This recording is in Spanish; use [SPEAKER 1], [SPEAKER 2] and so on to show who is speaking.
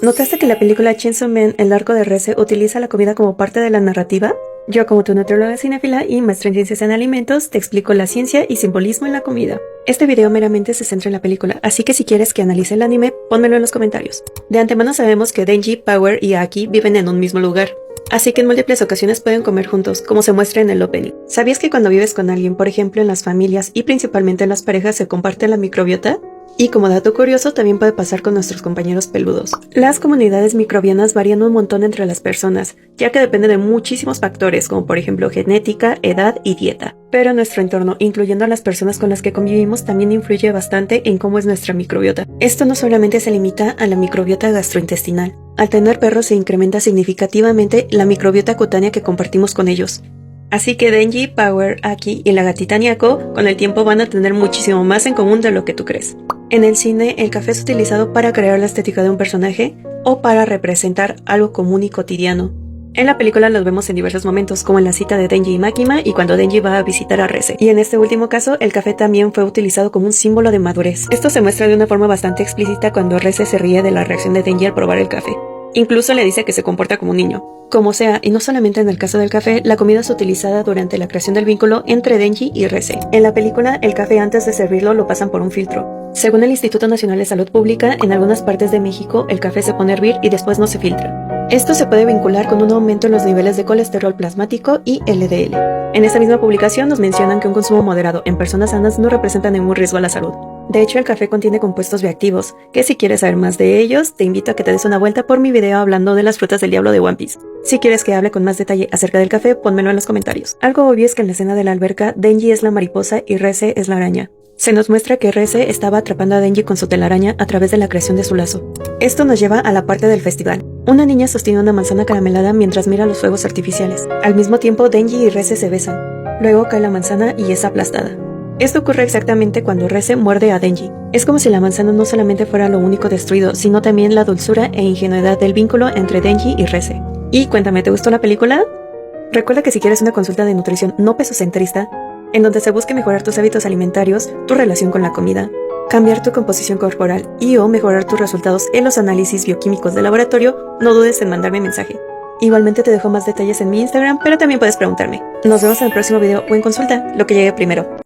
[SPEAKER 1] ¿Notaste que la película Chainsaw Man, el arco de Reze, utiliza la comida como parte de la narrativa? Yo, como tu nutrióloga cinéfila y maestra en ciencias en alimentos, te explico la ciencia y simbolismo en la comida. Este video meramente se centra en la película, así que si quieres que analice el anime, pónmelo en los comentarios. De antemano sabemos que Denji, Power y Aki viven en un mismo lugar, así que en múltiples ocasiones pueden comer juntos, como se muestra en el opening. ¿Sabías que cuando vives con alguien, por ejemplo en las familias y principalmente en las parejas, se comparte la microbiota? Y como dato curioso, también puede pasar con nuestros compañeros peludos. Las comunidades microbianas varían un montón entre las personas, ya que dependen de muchísimos factores, como por ejemplo genética, edad y dieta. Pero nuestro entorno, incluyendo a las personas con las que convivimos, también influye bastante en cómo es nuestra microbiota. Esto no solamente se limita a la microbiota gastrointestinal. Al tener perros se incrementa significativamente la microbiota cutánea que compartimos con ellos. Así que Denji, Power, Aki y la gatita Nyako con el tiempo van a tener muchísimo más en común de lo que tú crees. En el cine, el café es utilizado para crear la estética de un personaje o para representar algo común y cotidiano. En la película los vemos en diversos momentos, como en la cita de Denji y Makima y cuando Denji va a visitar a Reze. Y en este último caso, el café también fue utilizado como un símbolo de madurez. Esto se muestra de una forma bastante explícita cuando Reze se ríe de la reacción de Denji al probar el café. Incluso le dice que se comporta como un niño. Como sea, y no solamente en el caso del café, la comida es utilizada durante la creación del vínculo entre Denji y Reze. En la película, el café antes de servirlo lo pasan por un filtro. Según el Instituto Nacional de Salud Pública, en algunas partes de México el café se pone a hervir y después no se filtra. Esto se puede vincular con un aumento en los niveles de colesterol plasmático y LDL. En esta misma publicación nos mencionan que un consumo moderado en personas sanas no representa ningún riesgo a la salud. De hecho, el café contiene compuestos bioactivos, que si quieres saber más de ellos, te invito a que te des una vuelta por mi video hablando de las frutas del diablo de One Piece. Si quieres que hable con más detalle acerca del café, pónmelo en los comentarios. Algo obvio es que en la escena de la alberca, Denji es la mariposa y Reze es la araña. Se nos muestra que Reze estaba atrapando a Denji con su telaraña a través de la creación de su lazo. Esto nos lleva a la parte del festival. Una niña sostiene una manzana caramelada mientras mira los fuegos artificiales. Al mismo tiempo, Denji y Reze se besan. Luego cae la manzana y es aplastada. Esto ocurre exactamente cuando Reze muerde a Denji. Es como si la manzana no solamente fuera lo único destruido, sino también la dulzura e ingenuidad del vínculo entre Denji y Reze. Y cuéntame, ¿te gustó la película? Recuerda que si quieres una consulta de nutrición no pesocentrista, en donde se busque mejorar tus hábitos alimentarios, tu relación con la comida, cambiar tu composición corporal y o mejorar tus resultados en los análisis bioquímicos de laboratorio, no dudes en mandarme mensaje. Igualmente te dejo más detalles en mi Instagram, pero también puedes preguntarme. Nos vemos en el próximo video o en consulta, lo que llegue primero.